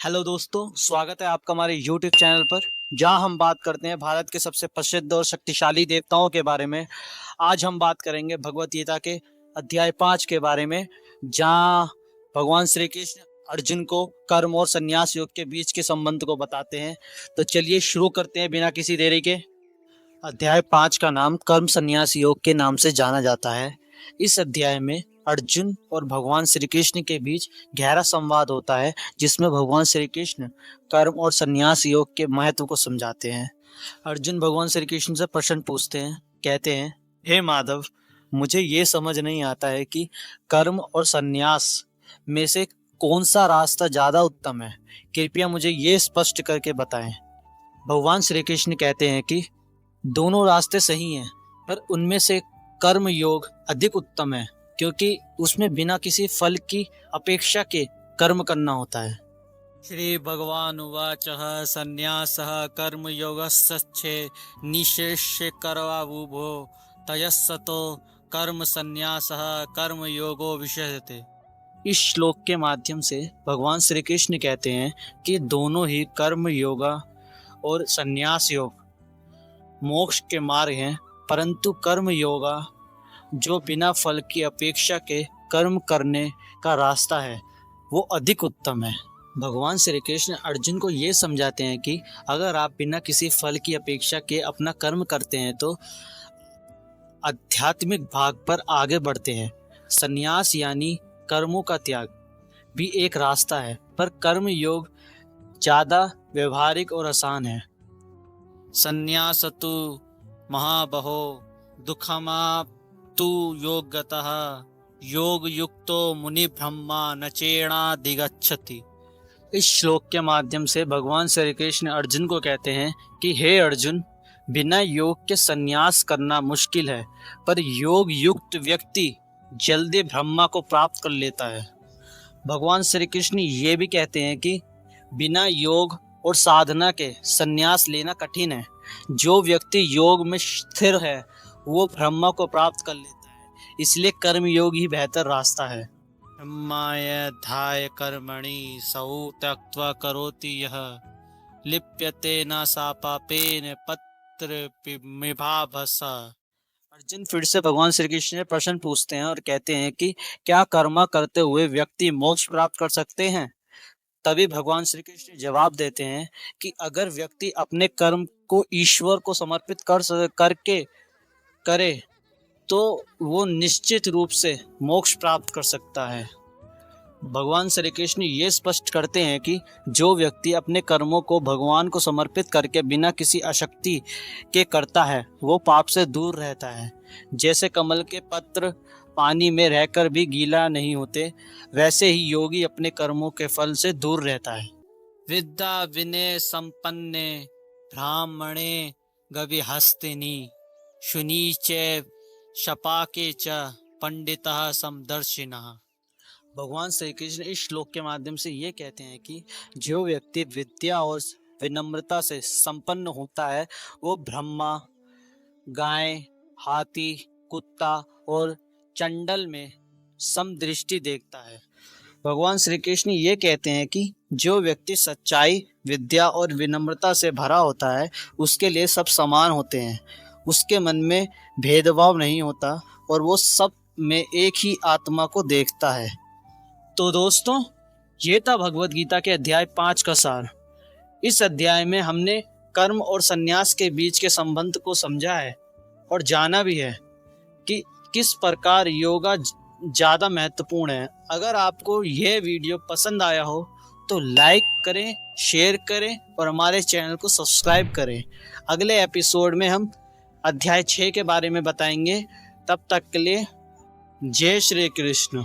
Hello दोस्तों, स्वागत है आपका हमारे YouTube चैनल पर, जहां हम बात करते हैं भारत के सबसे प्रसिद्ध और शक्तिशाली देवताओं के बारे में। आज हम बात करेंगे भगवत गीता के अध्याय 5 के बारे में, जहां भगवान श्री कृष्ण अर्जुन को कर्म और संन्यास योग के बीच के संबंध को बताते हैं। तो चलिए शुरू करते हैं बिना किसी देरी के। अध्याय 5 का नाम कर्म संन्यास योग के नाम से जाना जाता है। इस अध्याय में अर्जुन और भगवान श्री कृष्ण के बीच गहरा संवाद होता है, जिसमें भगवान श्री कृष्ण कर्म और संन्यास योग के महत्व को समझाते हैं। अर्जुन भगवान श्री कृष्ण से प्रश्न पूछते हैं, कहते हैं, हे माधव, मुझे ये समझ नहीं आता है कि कर्म और संन्यास में से कौन सा रास्ता ज्यादा उत्तम है। कृपया मुझे ये स्पष्ट करके बताएं। भगवान श्री कृष्ण कहते हैं कि दोनों रास्ते सही हैं, पर उनमें से कर्म योग अधिक उत्तम है, क्योंकि उसमें बिना किसी फल की अपेक्षा के कर्म करना होता है। श्री भगवान उवाच संन्यासः कर्म योगस्सच्छे निशेष्य करवावुभो तयस्सतो कर्म संन्यासः कर्म योगो विषयते। इस श्लोक के माध्यम से भगवान श्री कृष्ण कहते हैं कि दोनों ही कर्म योगा और संन्यास योग मोक्ष के मार्ग हैं, परंतु कर्म योगा जो बिना फल की अपेक्षा के कर्म करने का रास्ता है, वो अधिक उत्तम है। भगवान श्री कृष्ण अर्जुन को ये समझाते हैं कि अगर आप बिना किसी फल की अपेक्षा के अपना कर्म करते हैं तो आध्यात्मिक भाग पर आगे बढ़ते हैं। संन्यास यानी कर्मों का त्याग भी एक रास्ता है, पर कर्म योग ज़्यादा व्यवहारिक और आसान है। संन्यासतु महाबहो दुःखमाप्तु योगतः योग युक्तो मुनि ब्रह्मा न चेणाधिगच्छति। इस श्लोक के माध्यम से भगवान श्री कृष्ण अर्जुन को कहते हैं कि हे अर्जुन, बिना योग के संन्यास करना मुश्किल है, पर योग युक्त व्यक्ति जल्दी ब्रह्मा को प्राप्त कर लेता है। भगवान श्री कृष्ण ये भी कहते हैं कि बिना योग और साधना के संन्यास लेना कठिन है। जो व्यक्ति योग में स्थिर है वो ब्रह्मा को प्राप्त कर लेता है, इसलिए कर्म योग ही बेहतर रास्ता है। ब्रह्माय ध्याय कर्मणि सौ त्यक्त्वा करोति यः लिप्यते न सा पापेन पत्र मिभाभसा। अर्जुन फिर से भगवान श्री कृष्ण से प्रश्न पूछते हैं और कहते हैं कि क्या कर्म करते हुए व्यक्ति मोक्ष प्राप्त कर सकते हैं। तभी भगवान श्री कृष्ण जवाब देते हैं कि अगर व्यक्ति अपने कर्म को ईश्वर को समर्पित करके करे तो वो निश्चित रूप से मोक्ष प्राप्त कर सकता है। भगवान श्री कृष्ण ये स्पष्ट करते हैं कि जो व्यक्ति अपने कर्मों को भगवान को समर्पित करके बिना किसी आसक्ति के करता है वो पाप से दूर रहता है। जैसे कमल के पत्र पानी में रहकर भी गीला नहीं होते, वैसे ही योगी अपने कर्मों के फल से दूर रहता है। विद्या विनय संपन्ने ब्राह्मणे गविहस्तिनी शुनीचे शपाके च पंडितः समदर्शिनः। भगवान श्री कृष्ण इस श्लोक के माध्यम से ये कहते हैं कि जो व्यक्ति विद्या और विनम्रता से संपन्न होता है वो ब्रह्मा, गाय, हाथी, कुत्ता और चंडल में समदृष्टि देखता है। भगवान श्री कृष्ण ये कहते हैं कि जो व्यक्ति सच्चाई, विद्या और विनम्रता से भरा होता है उसके लिए सब समान होते हैं। उसके मन में भेदभाव नहीं होता और वो सब में एक ही आत्मा को देखता है। तो दोस्तों, ये था भगवत गीता के अध्याय 5 का सार। इस अध्याय में हमने कर्म और संन्यास के बीच के संबंध को समझा है और जाना भी है कि किस प्रकार योगा ज़्यादा महत्वपूर्ण है। अगर आपको यह वीडियो पसंद आया हो तो लाइक करें, शेयर करें और हमारे चैनल को सब्सक्राइब करें। अगले एपिसोड में हम अध्याय 6 के बारे में बताएंगे। तब तक के लिए जय श्री कृष्ण।